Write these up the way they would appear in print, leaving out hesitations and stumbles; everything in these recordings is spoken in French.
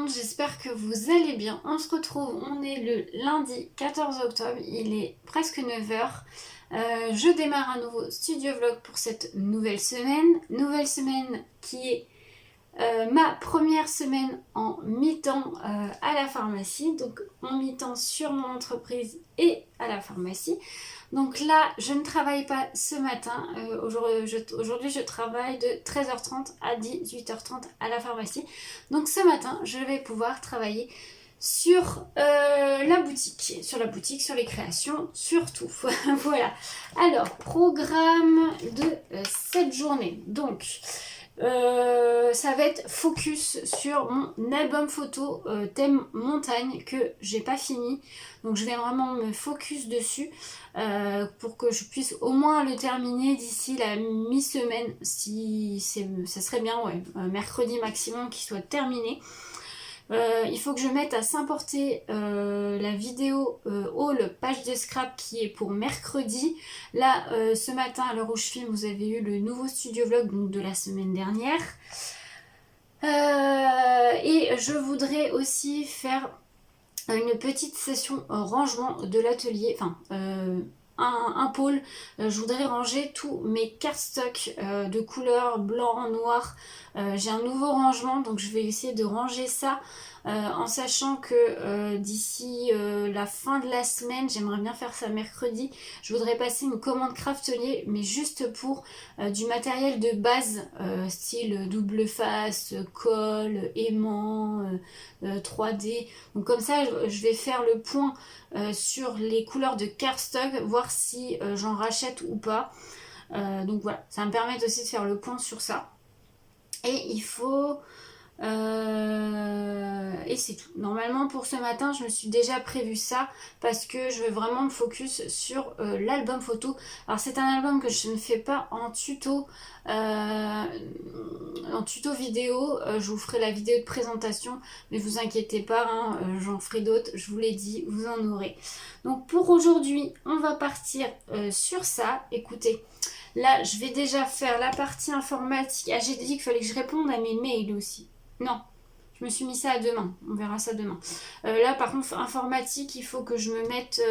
monde, j'espère que vous allez bien. On se retrouve, on est le lundi 14 octobre, il est presque 9 heures. Je démarre un nouveau studio vlog pour cette nouvelle semaine. Nouvelle semaine qui est ma première semaine en mi-temps à la pharmacie. Donc en mi-temps sur mon entreprise et à la pharmacie. Donc là, je ne travaille pas ce matin. Aujourd'hui, je travaille de 13h30 à 18h30 à la pharmacie. Donc ce matin, je vais pouvoir travailler sur la boutique, sur les créations, surtout. Voilà. Alors, programme de cette journée. Donc, ça va être focus sur mon album photo thème montagne que j'ai pas fini. Donc je vais vraiment me focus dessus pour que je puisse au moins le terminer d'ici la mi-semaine. Si ça serait bien, ouais, mercredi maximum qu'il soit terminé. Il faut que je mette à s'importer la vidéo haul page de scrap qui est pour mercredi. Là, ce matin, à l'heure où je filme, vous avez eu le nouveau studio vlog donc, de la semaine dernière. Et je voudrais aussi faire une petite session rangement de l'atelier, enfin un pôle. Je voudrais ranger tous mes cardstock de couleur blanc, noir. J'ai un nouveau rangement, donc je vais essayer de ranger ça en sachant que d'ici la fin de la semaine, j'aimerais bien faire ça mercredi. Je voudrais passer une commande Craftelier, mais juste pour du matériel de base, style double face, colle, aimant, 3D. Donc comme ça, je vais faire le point sur les couleurs de cardstock, voir si j'en rachète ou pas. Donc voilà, ça va me permettre aussi de faire le point sur ça. Et il faut... et c'est tout. Normalement pour ce matin je me suis déjà prévu ça parce que je veux vraiment me focus sur l'album photo. Alors c'est un album que je ne fais pas en tuto vidéo. Je vous ferai la vidéo de présentation, mais vous inquiétez pas, hein, j'en ferai d'autres, je vous l'ai dit, vous en aurez. Donc pour aujourd'hui on va partir sur ça. Écoutez, là je vais déjà faire la partie informatique. Ah, j'ai dit qu'il fallait que je réponde à mes mails aussi. Non, je me suis mis ça à demain. On verra ça demain. Là, par contre, informatique, il faut que je me mette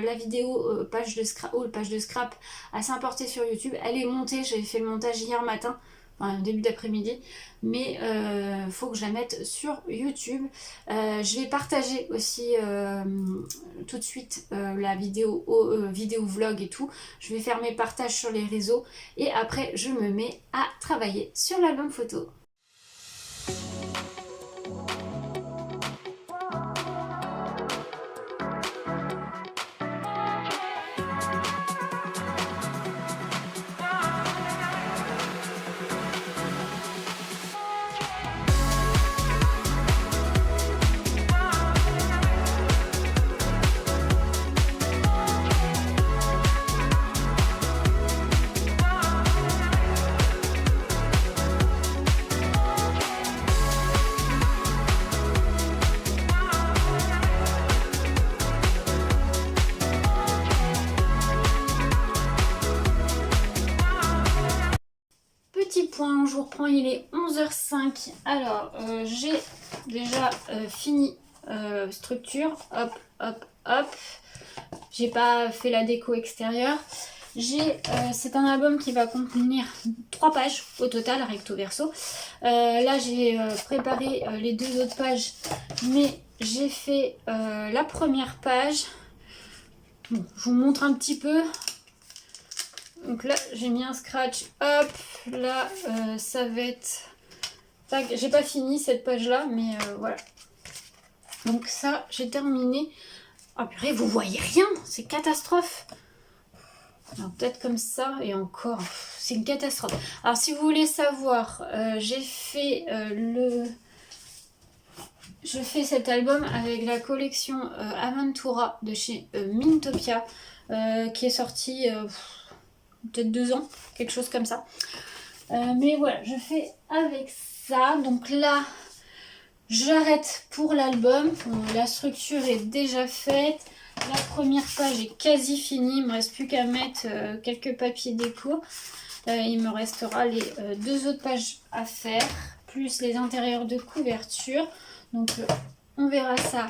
la vidéo page de scrap à s'importer sur YouTube. Elle est montée. J'avais fait le montage hier matin, enfin début d'après-midi. Mais faut que je la mette sur YouTube. Je vais partager aussi tout de suite la vidéo vlog et tout. Je vais faire mes partages sur les réseaux. Et après, je me mets à travailler sur l'album photo. Je vous reprends, il est 11h05. Alors, j'ai déjà fini structure. Hop, hop, hop. J'ai pas fait la déco extérieure. C'est un album qui va contenir 3 pages au total, recto verso. Là, j'ai préparé les 2 autres pages, mais j'ai fait la première page. Bon, je vous montre un petit peu. Donc là, j'ai mis un scratch, hop, là, ça va être... J'ai pas fini cette page-là, mais voilà. Donc ça, j'ai terminé. Ah purée, vous voyez rien, c'est catastrophe. Peut-être comme ça, et encore, c'est une catastrophe. Alors si vous voulez savoir, j'ai fait Je fais cet album avec la collection Aventura de chez Mintopia, qui est sortie... peut-être 2 ans, quelque chose comme ça. Mais voilà, je fais avec ça. Donc là, j'arrête pour l'album. La structure est déjà faite. La première page est quasi finie. Il ne me reste plus qu'à mettre quelques papiers déco. Il me restera les 2 autres pages à faire, plus les intérieurs de couverture. Donc on verra ça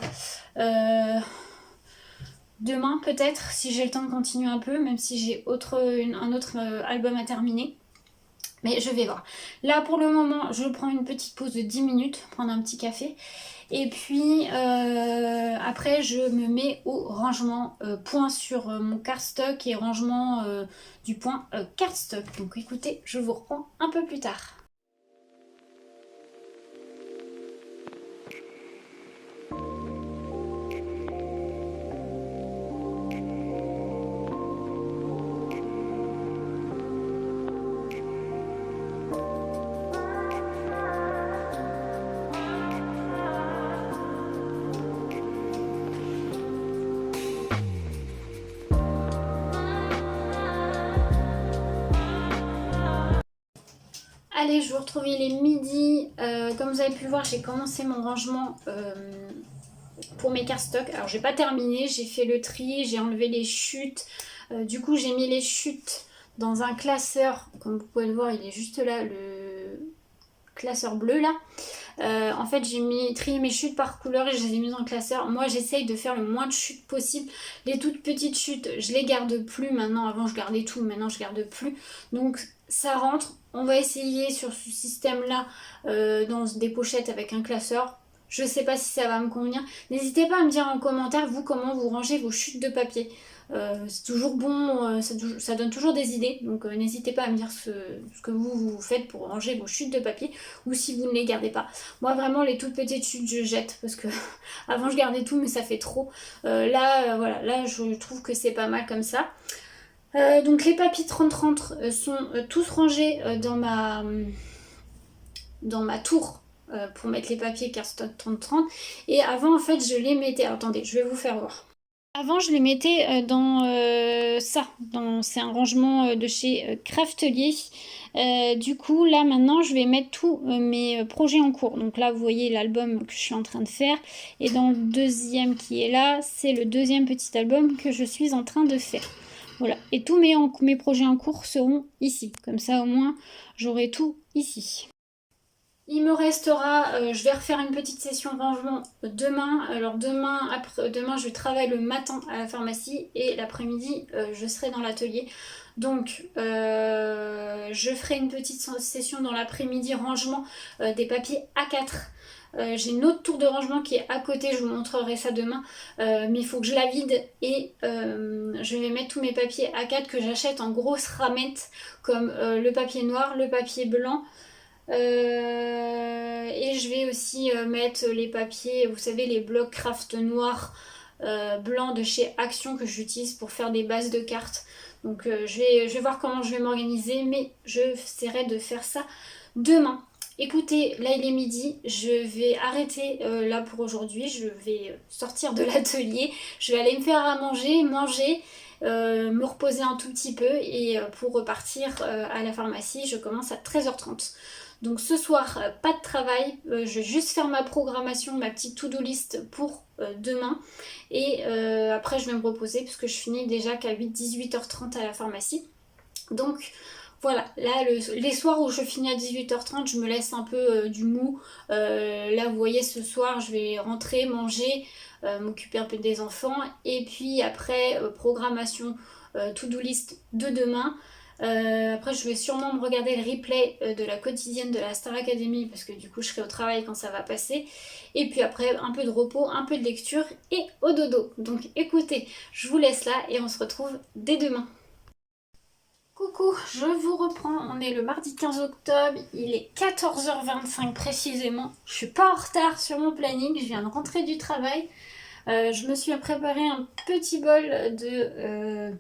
demain peut-être, si j'ai le temps de continuer un peu, même si j'ai un autre album à terminer. Mais je vais voir. Là pour le moment, je prends une petite pause de 10 minutes, prendre un petit café. Et puis après je me mets au rangement point sur mon cardstock et rangement du point cardstock. Donc écoutez, je vous reprends un peu plus tard. Allez, je vous retrouve, il est midi. Comme vous avez pu voir, j'ai commencé mon rangement pour mes cardstocks. Alors, j'ai pas terminé, j'ai fait le tri, j'ai enlevé les chutes. Du coup, j'ai mis les chutes dans un classeur. Comme vous pouvez le voir, il est juste là, le classeur bleu là. En fait, j'ai trié mes chutes par couleur et je les ai mises dans le classeur. Moi, j'essaye de faire le moins de chutes possible. Les toutes petites chutes, je les garde plus maintenant. Avant, je gardais tout, maintenant, je garde plus. Donc, ça rentre. On va essayer sur ce système-là dans des pochettes avec un classeur. Je sais pas si ça va me convenir. N'hésitez pas à me dire en commentaire, vous, comment vous rangez vos chutes de papier. C'est toujours bon, ça donne toujours des idées. Donc n'hésitez pas à me dire ce que vous faites pour ranger vos chutes de papier ou si vous ne les gardez pas. Moi vraiment les toutes petites chutes je jette parce que avant je gardais tout mais ça fait trop. Là voilà, là je trouve que c'est pas mal comme ça. Donc les papiers 30-30 sont tous rangés dans ma tour pour mettre les papiers cardstock 30-30. Et avant en fait je les mettais, attendez je vais vous faire voir. Avant je les mettais dans ça, c'est un rangement de chez Craftelier. Du coup là maintenant je vais mettre tous mes projets en cours. Donc là vous voyez l'album que je suis en train de faire. Et dans le deuxième qui est là, c'est le deuxième petit album que je suis en train de faire. Voilà, et tous mes projets en cours seront ici. Comme ça au moins j'aurai tout ici. Il me restera, je vais refaire une petite session rangement demain. Alors demain je travaille le matin à la pharmacie et l'après-midi je serai dans l'atelier. Donc je ferai une petite session dans l'après-midi rangement des papiers A4. J'ai une autre tour de rangement qui est à côté, je vous montrerai ça demain, mais il faut que je la vide et je vais mettre tous mes papiers A4 que j'achète en grosses ramettes comme le papier noir, le papier blanc. Et je vais aussi mettre les papiers, vous savez les blocs craft noirs blancs de chez Action que j'utilise pour faire des bases de cartes. Donc je vais voir comment je vais m'organiser, mais j'essaierai de faire ça demain. Écoutez, là il est midi, je vais arrêter là pour aujourd'hui, je vais sortir de l'atelier, je vais aller me faire à manger, me reposer un tout petit peu et pour repartir à la pharmacie, je commence à 13h30. Donc ce soir, pas de travail, je vais juste faire ma programmation, ma petite to-do list pour demain. Et après je vais me reposer parce que je finis déjà qu'à 18h30 à la pharmacie. Donc voilà, là les soirs où je finis à 18h30, je me laisse un peu du mou. Là vous voyez ce soir, je vais rentrer, manger, m'occuper un peu des enfants. Et puis après, programmation to-do list de demain. Après je vais sûrement me regarder le replay de la quotidienne de la Star Academy parce que du coup je serai au travail quand ça va passer et puis après un peu de repos, un peu de lecture et au dodo. Donc écoutez, je vous laisse là et on se retrouve dès demain. Coucou, je vous reprends, on est le mardi 15 octobre, il est 14h25 précisément. Je suis pas en retard sur mon planning, je viens de rentrer du travail. Je me suis préparé un petit bol de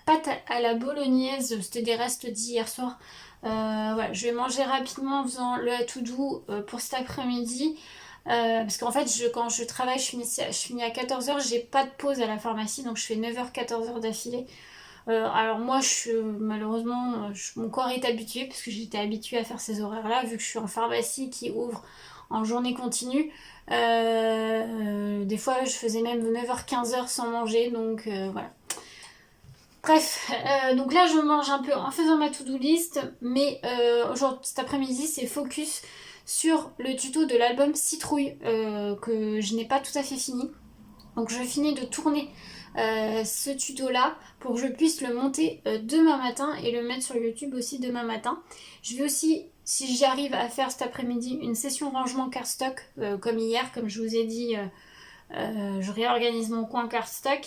pâtes à la bolognaise, c'était des restes d'hier soir. Voilà, je vais manger rapidement en faisant le to-do pour cet après-midi. Parce qu'en fait, quand je travaille, je finis à 14h, j'ai pas de pause à la pharmacie, donc je fais 9h, 14h d'affilée. Alors moi, malheureusement, mon corps est habitué, parce que j'étais habituée à faire ces horaires-là, vu que je suis en pharmacie qui ouvre en journée continue. Des fois, je faisais même 9h, 15h sans manger, donc voilà. Bref, donc là je mange un peu en faisant ma to-do list, mais aujourd'hui, cet après-midi c'est focus sur le tuto de l'album Citrouille que je n'ai pas tout à fait fini. Donc je finis de tourner ce tuto là pour que je puisse le monter demain matin et le mettre sur YouTube aussi demain matin. Je vais aussi, si j'y arrive, à faire cet après-midi une session rangement cardstock comme hier, comme je vous ai dit, je réorganise mon coin cardstock.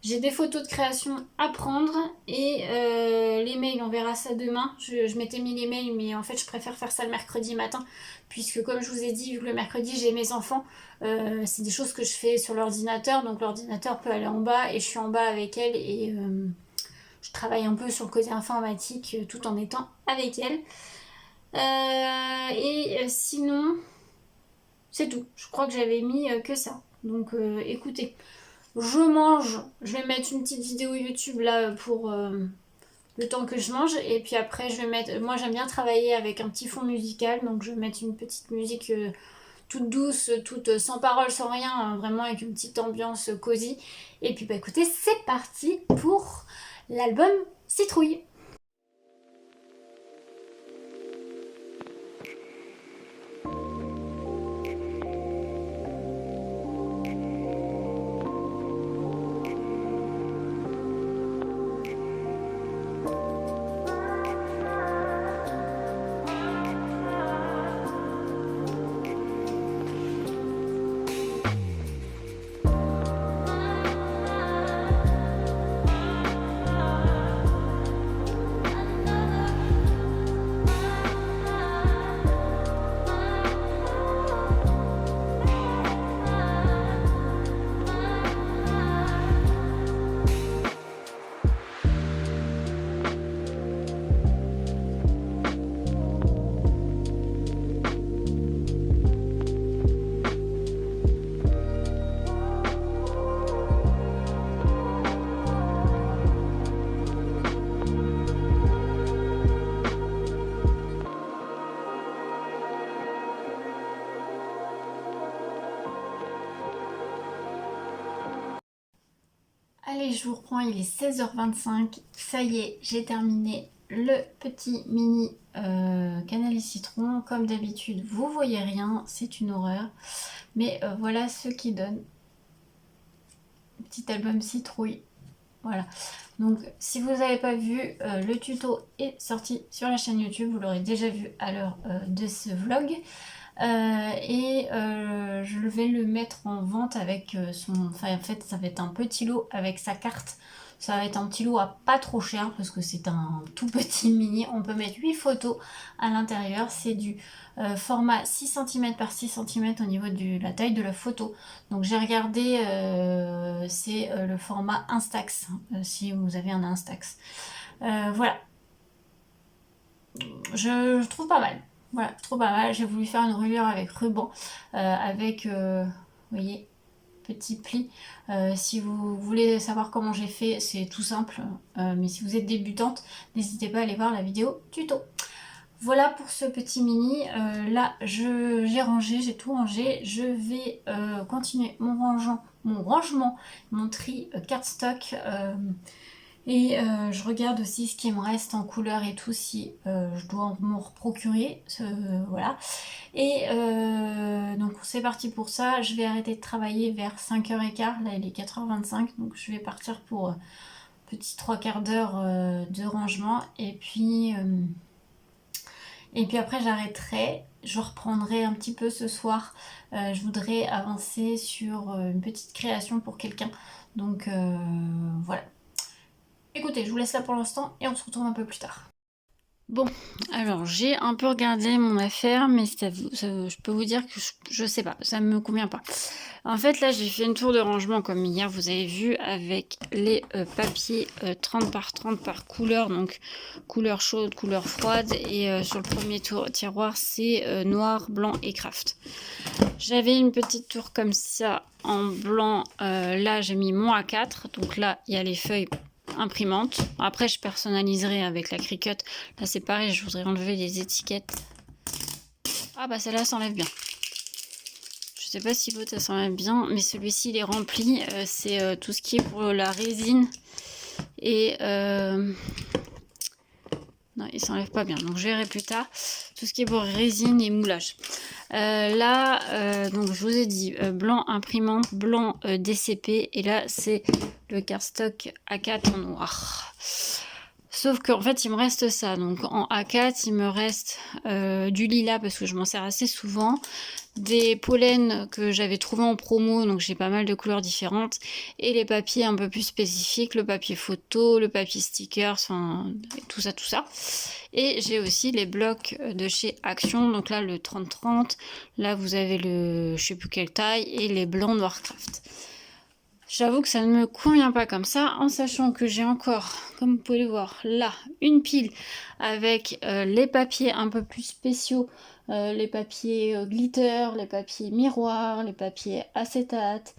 J'ai des photos de création à prendre et les mails, on verra ça demain. Je m'étais mis les mails, mais en fait je préfère faire ça le mercredi matin, puisque comme je vous ai dit, vu que le mercredi j'ai mes enfants, c'est des choses que je fais sur l'ordinateur, donc l'ordinateur peut aller en bas et je suis en bas avec elle et je travaille un peu sur le côté informatique tout en étant avec elle. Sinon, c'est tout. Je crois que j'avais mis que ça. Donc écoutez. Je mange, je vais mettre une petite vidéo YouTube là pour le temps que je mange et puis après je vais mettre, moi j'aime bien travailler avec un petit fond musical donc je vais mettre une petite musique toute douce, toute sans parole, sans rien, hein, vraiment avec une petite ambiance cosy et puis bah écoutez c'est parti pour l'album Citrouille. Allez, je vous reprends, il est 16h25. Ça y est, j'ai terminé le petit mini cannelle citron. Comme d'habitude, vous voyez rien, c'est une horreur. Mais voilà ce qui donne. Petit album citrouille. Voilà. Donc, si vous n'avez pas vu, le tuto est sorti sur la chaîne YouTube. Vous l'aurez déjà vu à l'heure de ce vlog. Je vais le mettre en vente avec son... Enfin, en fait, ça va être un petit lot avec sa carte. Ça va être un petit lot à pas trop cher parce que c'est un tout petit mini. On peut mettre 8 photos à l'intérieur. C'est du format 6 cm par 6 cm au niveau de la taille de la photo. Donc j'ai regardé, c'est le format Instax, si vous avez un Instax. Voilà. Je trouve pas mal. Voilà, trop pas mal. J'ai voulu faire une reliure avec ruban, avec, vous voyez, petit pli. Si vous voulez savoir comment j'ai fait, c'est tout simple. Mais si vous êtes débutante, n'hésitez pas à aller voir la vidéo tuto. Voilà pour ce petit mini. Là, j'ai rangé, j'ai tout rangé. Je vais continuer mon rangement, mon tri cardstock. Et je regarde aussi ce qui me reste en couleur et tout, si je dois m'en procurer, voilà. Et donc c'est parti pour ça. Je vais arrêter de travailler vers 5h15, là il est 4h25, donc je vais partir pour petit 3/4 d'heure de rangement. Et puis après j'arrêterai, je reprendrai un petit peu ce soir. Je voudrais avancer sur une petite création pour quelqu'un, donc voilà. Écoutez, je vous laisse là pour l'instant et on se retrouve un peu plus tard. Bon, alors j'ai un peu regardé mon affaire, mais je peux vous dire que je sais pas, ça me convient pas. En fait, là, j'ai fait une tour de rangement comme hier, vous avez vu, avec les papiers 30 par 30 par couleur, donc couleur chaude, couleur froide, et sur le premier tiroir, c'est noir, blanc et craft. J'avais une petite tour comme ça en blanc, là j'ai mis mon A4, donc là il y a les feuilles imprimante. Après je personnaliserai avec la Cricut. Là c'est pareil, je voudrais enlever les étiquettes. Ah bah celle-là s'enlève bien. Je sais pas si l'autre ça s'enlève bien, mais celui-ci il est rempli. C'est tout ce qui est pour la résine et Non, il s'enlève pas bien. Donc je verrai plus tard tout ce qui est pour résine et moulage. Là, donc je vous ai dit blanc imprimante, blanc DCP. Et là, c'est le cardstock A4 en noir. Sauf qu'en fait, il me reste ça. Donc en A4, il me reste du lilas parce que je m'en sers assez souvent. Des pollens que j'avais trouvé en promo, donc j'ai pas mal de couleurs différentes. Et les papiers un peu plus spécifiques, le papier photo, le papier stickers, enfin tout ça, tout ça. Et j'ai aussi les blocs de chez Action. Donc là, le 30-30. Là, vous avez le je sais plus quelle taille. Et les blancs Noircraft. J'avoue que ça ne me convient pas comme ça, en sachant que j'ai encore, comme vous pouvez le voir, là, une pile avec les papiers un peu plus spéciaux, les papiers glitter, les papiers miroirs, les papiers acétate.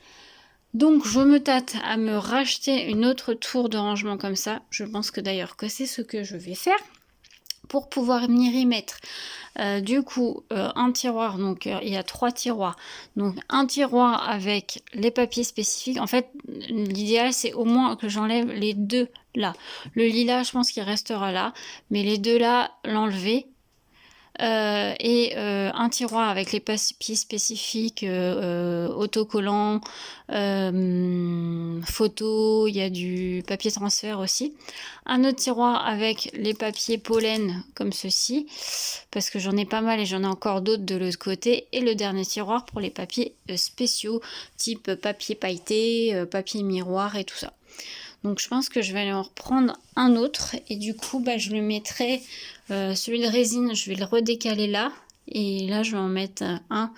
Donc je me tâte à me racheter une autre tour de rangement comme ça. Je pense que d'ailleurs que c'est ce que je vais faire pour pouvoir venir y mettre. Du coup, un tiroir, donc il y a 3 tiroirs. Donc un tiroir avec les papiers spécifiques. En fait, l'idéal c'est au moins que j'enlève les deux là. Le lilas, je pense qu'il restera là, mais les deux là, l'enlever. Un tiroir avec les papiers spécifiques, autocollants, photos, il y a du papier transfert aussi. Un autre tiroir avec les papiers pollen comme ceci, parce que j'en ai pas mal et j'en ai encore d'autres de l'autre côté. Et le dernier tiroir pour les papiers spéciaux, type papier pailleté, papier miroir et tout ça. Donc je pense que je vais aller en reprendre un autre et du coup bah, je le mettrai, celui de résine, je vais le redécaler là et là je vais en mettre un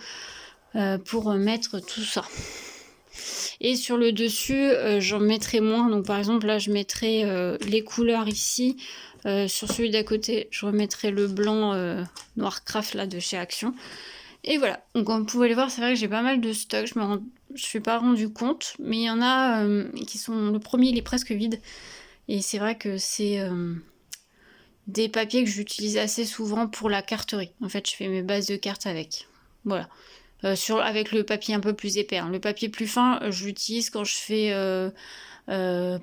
pour mettre tout ça. Et sur le dessus j'en mettrai moins, donc par exemple là je mettrai les couleurs ici, sur celui d'à côté je remettrai le blanc Noircraft là de chez Action. Et voilà, donc comme vous pouvez le voir, c'est vrai que j'ai pas mal de stock, je me suis pas rendu compte, mais il y en a qui sont... Le premier, il est presque vide, et c'est vrai que c'est des papiers que j'utilise assez souvent pour la carterie. En fait, je fais mes bases de cartes avec. Voilà. Avec le papier un peu plus épais. Hein. Le papier plus fin, je l'utilise quand je fais... je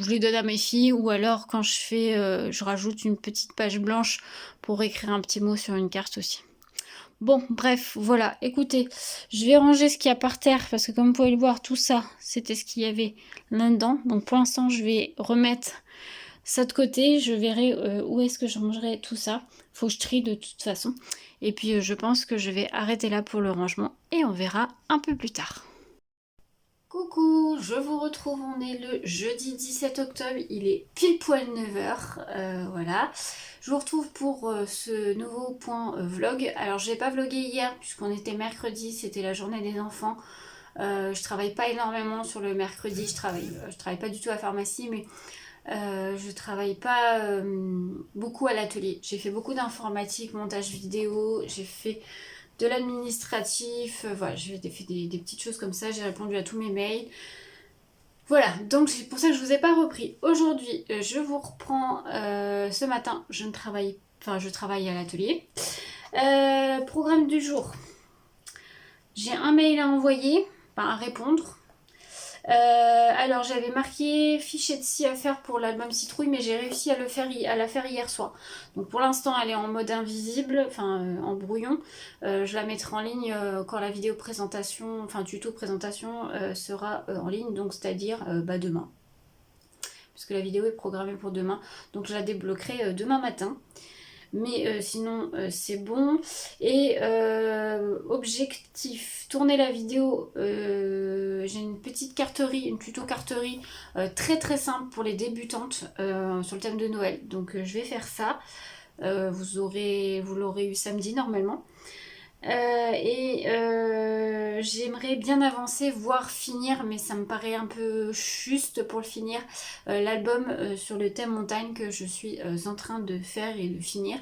les donne à mes filles, ou alors quand je fais... je rajoute une petite page blanche pour écrire un petit mot sur une carte aussi. Bon, bref, voilà. Écoutez, je vais ranger ce qu'il y a par terre parce que comme vous pouvez le voir, tout ça, c'était ce qu'il y avait là-dedans. Donc pour l'instant, je vais remettre ça de côté. Je verrai où est-ce que je rangerai tout ça. Faut que je trie de toute façon. Et puis je pense que je vais arrêter là pour le rangement et on verra un peu plus tard. Coucou, je vous retrouve, on est le jeudi 17 octobre, il est pile poil 9h, voilà. Je vous retrouve pour ce nouveau point vlog. Alors j'ai pas vlogué hier puisqu'on était mercredi, c'était la journée des enfants. Je travaille pas énormément sur le mercredi, je travaille pas du tout à la pharmacie, mais je travaille pas beaucoup à l'atelier. J'ai fait beaucoup d'informatique, montage vidéo, j'ai fait de l'administratif, voilà, j'ai fait des petites choses comme ça, j'ai répondu à tous mes mails. Voilà, donc c'est pour ça que je vous ai pas repris. Aujourd'hui, je vous reprends ce matin, je travaille à l'atelier. Programme du jour. J'ai un mail à envoyer, enfin à répondre. Alors j'avais marqué fichier de scie à faire pour l'album citrouille, mais j'ai réussi à la faire hier soir. Donc pour l'instant elle est en mode invisible, enfin en brouillon. Je la mettrai en ligne quand la vidéo présentation, enfin tuto présentation sera en ligne, donc c'est-à-dire demain. Puisque la vidéo est programmée pour demain, donc je la débloquerai demain matin. Mais sinon c'est bon. Et objectif, tourner la vidéo, j'ai une petite carterie, une tuto carterie très très simple pour les débutantes sur le thème de Noël. Donc je vais faire ça. Vous l'aurez eu samedi normalement. J'aimerais bien avancer, voire finir, mais ça me paraît un peu juste pour le finir, l'album sur le thème montagne que je suis en train de faire et de finir.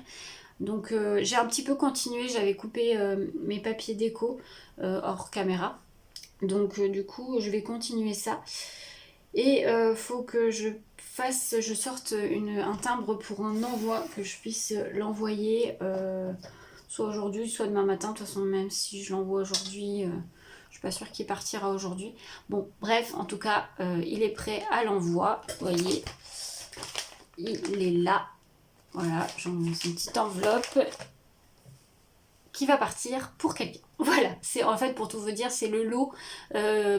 Donc j'ai un petit peu continué, j'avais coupé mes papiers déco hors caméra. Donc du coup je vais continuer ça. Et faut que je sorte un timbre pour un envoi, que je puisse l'envoyer soit aujourd'hui, soit demain matin. De toute façon, même si je l'envoie aujourd'hui, je suis pas sûre qu'il partira aujourd'hui. Bon, bref, en tout cas, il est prêt à l'envoi. Vous voyez, il est là. Voilà, j'en mets une petite enveloppe qui va partir pour quelqu'un. Voilà, c'est en fait pour tout vous dire, c'est le lot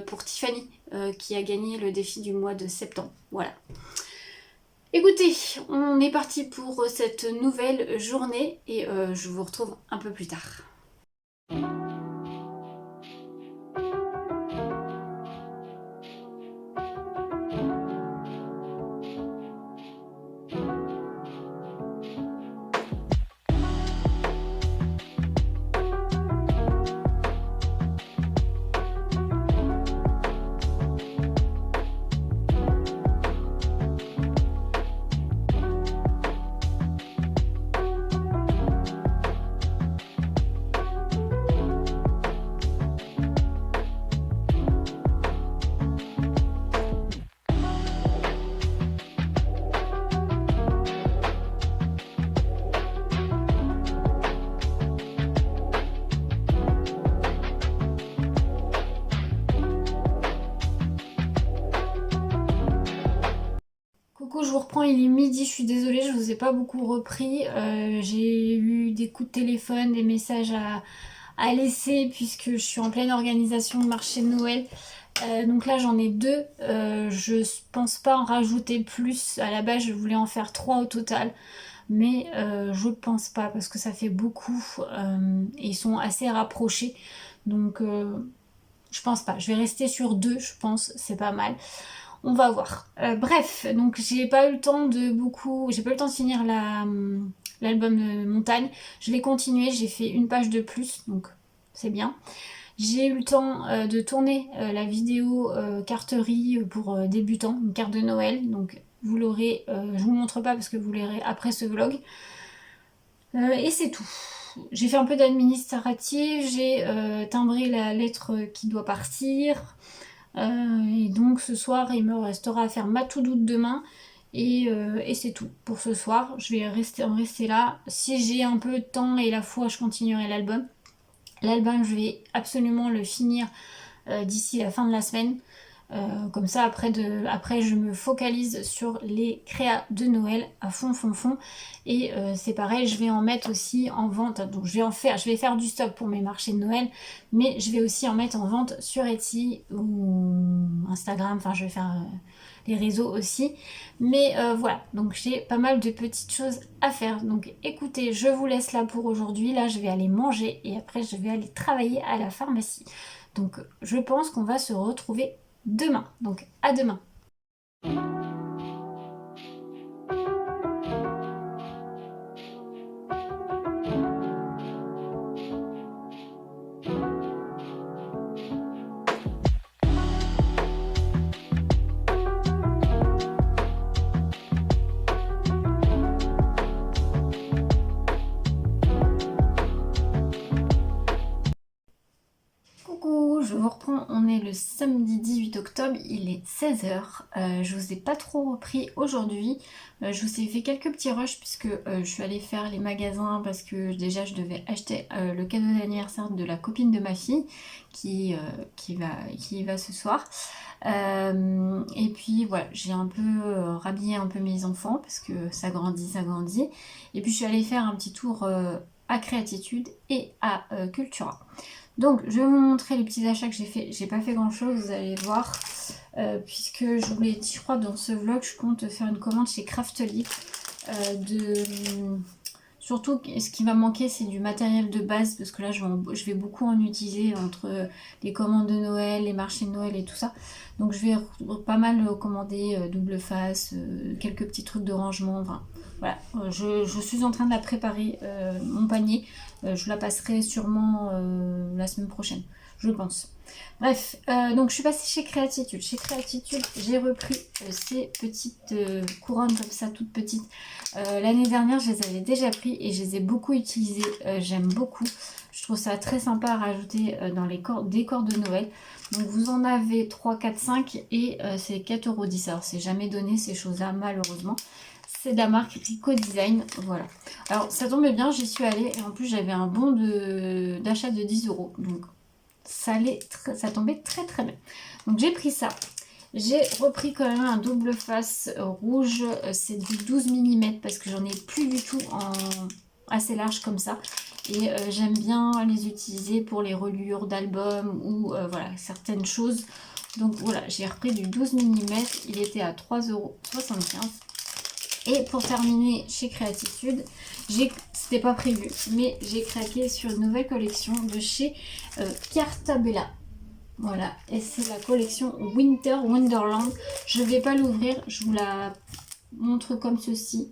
pour Tiffany qui a gagné le défi du mois de septembre. Voilà. Écoutez, on est parti pour cette nouvelle journée et je vous retrouve un peu plus tard. Coucou, je vous reprends, il est midi, je suis désolée, je vous ai pas beaucoup repris. J'ai eu des coups de téléphone, des messages à laisser puisque je suis en pleine organisation de marché de Noël. Donc là j'en ai deux. Je pense pas en rajouter plus. À la base je voulais en faire trois au total. Mais je pense pas parce que ça fait beaucoup et ils sont assez rapprochés. Donc je pense pas. Je vais rester sur deux, je pense, c'est pas mal. On va voir. Bref, donc j'ai pas eu le temps de finir l'album montagne. Je vais continuer, j'ai fait une page de plus, donc c'est bien. J'ai eu le temps de tourner la vidéo carterie pour débutants, une carte de Noël, donc vous l'aurez, je vous montre pas parce que vous l'aurez après ce vlog. Et c'est tout. J'ai fait un peu d'administratif, j'ai timbré la lettre qui doit partir. Et donc ce soir il me restera à faire ma to-do de demain et c'est tout pour ce soir. Je vais en rester là. Si j'ai un peu de temps et la foi, je continuerai l'album. L'album je vais absolument le finir d'ici la fin de la semaine. Comme ça après je me focalise sur les créas de Noël à fond. Et c'est pareil, je vais en mettre aussi en vente. Donc je vais faire du stock pour mes marchés de Noël, mais je vais aussi en mettre en vente sur Etsy ou Instagram. Enfin je vais faire les réseaux aussi. Mais voilà, donc j'ai pas mal de petites choses à faire. Donc écoutez, je vous laisse là pour aujourd'hui. Là je vais aller manger et après je vais aller travailler à la pharmacie. Donc je pense qu'on va se retrouver demain. Donc à demain. Coucou, je vous reprends, on est le samedi 18 octobre, il est 16h. Je vous ai pas trop repris aujourd'hui. Je vous ai fait quelques petits rushs puisque je suis allée faire les magasins parce que déjà je devais acheter le cadeau d'anniversaire de la copine de ma fille qui y va ce soir. Et puis voilà, j'ai un peu rhabillé un peu mes enfants parce que ça grandit. Et puis je suis allée faire un petit tour à Créatitude et à Cultura. Donc je vais vous montrer les petits achats que j'ai fait. J'ai pas fait grand chose, vous allez voir. Puisque je vous l'ai dit, je crois, dans ce vlog, je compte faire une commande chez Craftly. Surtout, ce qui va manquer, c'est du matériel de base. Parce que là, je vais beaucoup en utiliser entre les commandes de Noël, les marchés de Noël et tout ça. Donc je vais pas mal commander double face, quelques petits trucs de rangement. Enfin, voilà, je suis en train de la préparer, mon panier. Je la passerai sûrement la semaine prochaine, je pense. Bref, donc je suis passée chez Créatitude. Chez Créatitude, j'ai repris ces petites couronnes comme ça, toutes petites. L'année dernière, je les avais déjà pris et je les ai beaucoup utilisées. J'aime beaucoup. Je trouve ça très sympa à rajouter dans les décors de Noël. Donc vous en avez 3, 4, 5 et c'est 4,10 €. Alors c'est jamais donné ces choses-là, malheureusement. C'est de la marque Rico Design, voilà. Alors ça tombait bien, j'y suis allée et en plus j'avais un bon d'achat de 10 €. Donc ça tombait très bien. Donc j'ai pris ça. J'ai repris quand même un double face rouge, c'est du 12 mm parce que j'en ai plus du tout en assez large comme ça. Et j'aime bien les utiliser pour les reliures d'albums ou voilà, certaines choses. Donc voilà, j'ai repris du 12 mm, il était à 3,75 €. Et pour terminer chez Créatitude, c'était pas prévu, mais j'ai craqué sur une nouvelle collection de chez Cartabella. Voilà, et c'est la collection Winter Wonderland. Je vais pas l'ouvrir, je vous la montre comme ceci.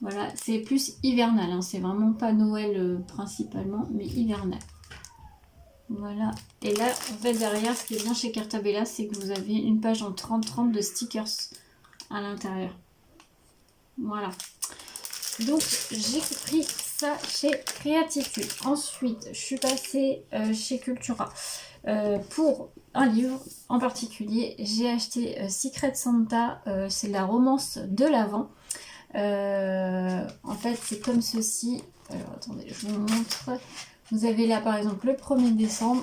Voilà, c'est plus hivernal, hein. C'est vraiment pas Noël principalement, mais hivernal. Voilà, et là, en fait, derrière, ce qui est bien chez Cartabella, c'est que vous avez une page en 30-30 de stickers à l'intérieur. Voilà. Donc, j'ai pris ça chez Créatitude. Ensuite, je suis passée chez Cultura. Pour un livre en particulier, j'ai acheté Secret Santa, c'est la romance de l'Avent. En fait, c'est comme ceci. Alors, attendez, je vous montre. Vous avez là, par exemple, le 1er décembre.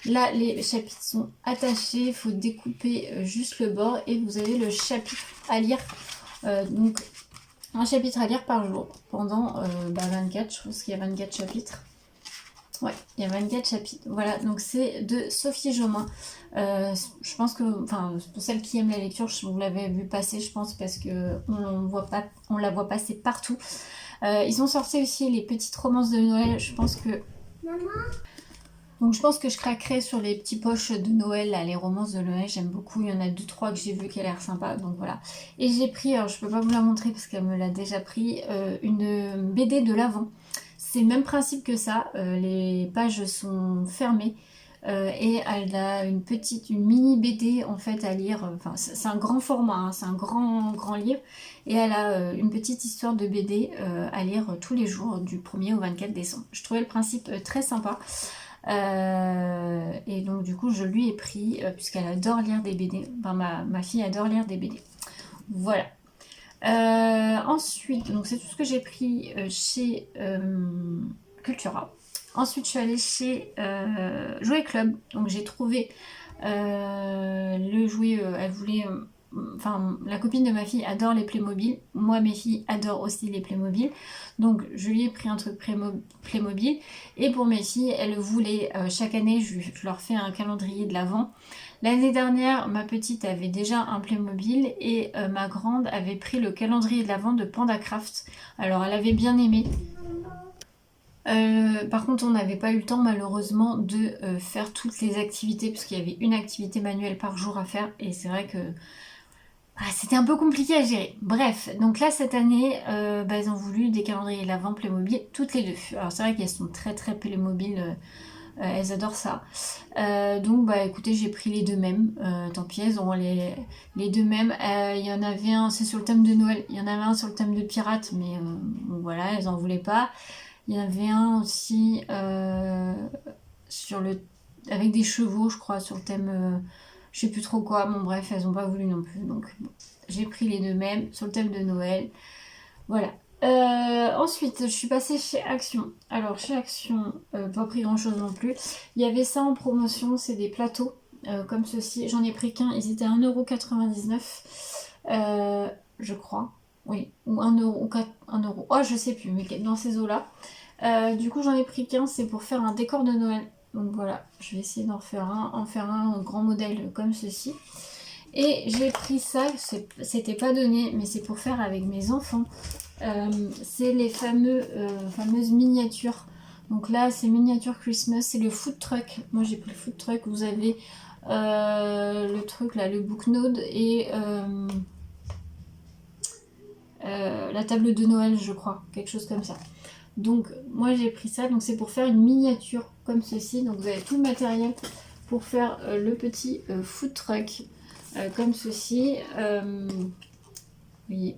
Là, les chapitres sont attachés. Il faut découper juste le bord et vous avez le chapitre à lire. Donc, un chapitre à lire par jour pendant 24. Je pense qu'il y a 24 chapitres. Ouais, il y a 24 chapitres. Voilà, donc c'est de Sophie Jomain. Je pense que, enfin, pour celles qui aiment la lecture, vous l'avez vu passer, je pense, parce que on la voit passer partout. Ils ont sorti aussi les petites romances de Noël. Je pense que... Maman. Donc je pense que je craquerai sur les petits poches de Noël, là, les romances de Noël, j'aime beaucoup. Il y en a 2-3 que j'ai vu qui a l'air sympa, donc voilà. Et j'ai pris, alors je peux pas vous la montrer parce qu'elle me l'a déjà pris, une BD de l'Avent. C'est le même principe que ça, les pages sont fermées. Et elle a une mini BD en fait à lire, enfin c'est un grand format, hein, c'est un grand livre, et elle a une petite histoire de BD à lire tous les jours du 1er au 24 décembre. Je trouvais le principe très sympa, et donc du coup je lui ai pris, puisqu'elle adore lire des BD, enfin ma fille adore lire des BD. Voilà. Ensuite, donc c'est tout ce que j'ai pris chez Cultura. Ensuite, je suis allée chez Jouet Club. Donc, j'ai trouvé le jouet. Elle voulait. Enfin, la copine de ma fille adore les Playmobil. Moi, mes filles adorent aussi les Playmobil. Donc, je lui ai pris un truc Playmobil. Et pour mes filles, elles voulaient. Chaque année, je leur fais un calendrier de l'Avent. L'année dernière, ma petite avait déjà un Playmobil et ma grande avait pris le calendrier de l'Avent de PandaCraft. Alors, elle avait bien aimé. Par contre, on n'avait pas eu le temps malheureusement de faire toutes les activités puisqu'il y avait une activité manuelle par jour à faire et c'est vrai que c'était un peu compliqué à gérer. Bref, donc là cette année, ils ont voulu des calendriers de l'Avent Playmobil toutes les deux. Alors c'est vrai qu'elles sont très Playmobil, elles adorent ça. Donc écoutez, j'ai pris les deux mêmes. Tant pis, elles auront les deux mêmes. Il y en avait un, c'est sur le thème de Noël. Il y en avait un sur le thème de pirate, mais bon, voilà, elles en voulaient pas. Il y en avait un aussi avec des chevaux, je crois, sur le thème, je sais plus trop quoi. Bon, bref, elles n'ont pas voulu non plus. Donc, bon, j'ai pris les deux mêmes sur le thème de Noël. Voilà. Ensuite, je suis passée chez Action. Alors, chez Action, pas pris grand chose non plus. Il y avait ça en promotion, c'est des plateaux comme ceci. J'en ai pris qu'un, ils étaient à 1,99 €, je crois. Oui, ou 1 euro, ou 1 euro. Oh, je sais plus, mais dans ces eaux-là. Du coup, j'en ai pris qu'un, c'est pour faire un décor de Noël. Donc voilà, je vais essayer d'en faire un grand modèle comme ceci. Et j'ai pris ça, c'était pas donné, mais c'est pour faire avec mes enfants. C'est les fameuses miniatures. Donc là, c'est miniature Christmas, c'est le food truck. Moi, j'ai pris le food truck. Vous avez le truc là, le booknode et la table de Noël, je crois, quelque chose comme ça. Donc moi j'ai pris ça, donc c'est pour faire une miniature comme ceci. Donc vous avez tout le matériel pour faire le petit food truck comme ceci. Oui.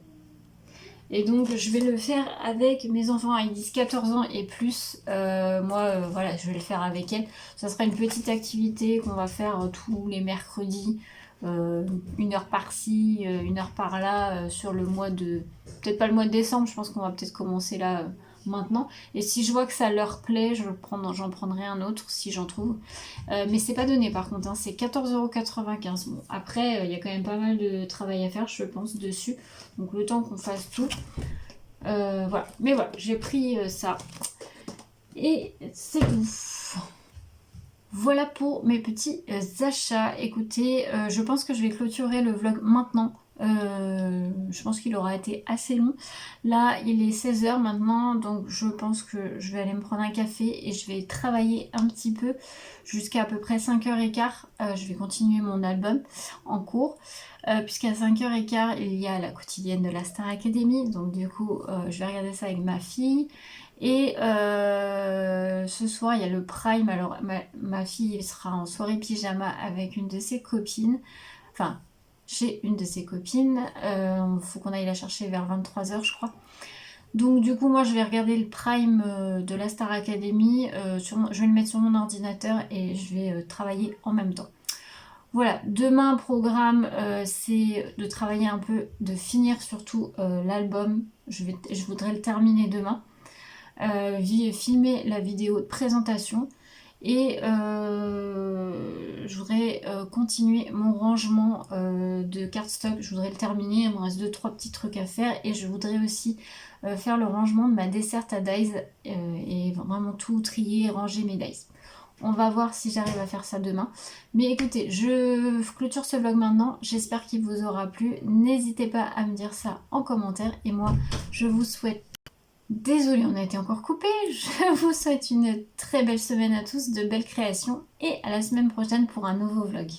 Et donc je vais le faire avec mes enfants, ils disent 14 ans et plus. Moi voilà, je vais le faire avec elles. Ça sera une petite activité qu'on va faire tous les mercredis. 1 heure par-ci, 1 heure par-là sur le mois de... Peut-être pas le mois de décembre, je pense qu'on va peut-être commencer là maintenant. Et si je vois que ça leur plaît, j'en prendrai un autre si j'en trouve. Mais c'est pas donné par contre, hein, c'est 14,95 €. Bon, après, il y a quand même pas mal de travail à faire, je pense, dessus. Donc le temps qu'on fasse tout. Voilà. Mais voilà, j'ai pris ça. Et c'est tout. Voilà pour mes petits achats. Écoutez, je pense que je vais clôturer le vlog maintenant. Je pense qu'il aura été assez long. Là, il est 16 h maintenant, donc je pense que je vais aller me prendre un café et je vais travailler un petit peu jusqu'à à peu près 5h15. Je vais continuer mon album en cours. Puisqu'à 5h15, il y a la quotidienne de la Star Academy. Donc du coup, je vais regarder ça avec ma fille. Et ce soir, il y a le Prime. Alors, ma fille sera en soirée pyjama avec une de ses copines. Enfin, chez une de ses copines. Il faut qu'on aille la chercher vers 23 h, je crois. Donc, du coup, moi, je vais regarder le Prime de la Star Academy. Je vais le mettre sur mon ordinateur et je vais travailler en même temps. Voilà, demain, programme, c'est de travailler un peu, de finir surtout l'album. Je voudrais le terminer demain. Filmer la vidéo de présentation et je voudrais continuer mon rangement de cardstock. Je voudrais le terminer, il me reste 2-3 petits trucs à faire et je voudrais aussi faire le rangement de ma desserte à dies et vraiment tout trier et ranger mes dies. On va voir si j'arrive à faire ça demain. Mais écoutez, je clôture ce vlog maintenant. J'espère qu'il vous aura plu. N'hésitez pas à me dire ça en commentaire. Et moi, je vous souhaite... Désolée, on a été encore coupé. Je vous souhaite une très belle semaine à tous, de belles créations. Et à la semaine prochaine pour un nouveau vlog.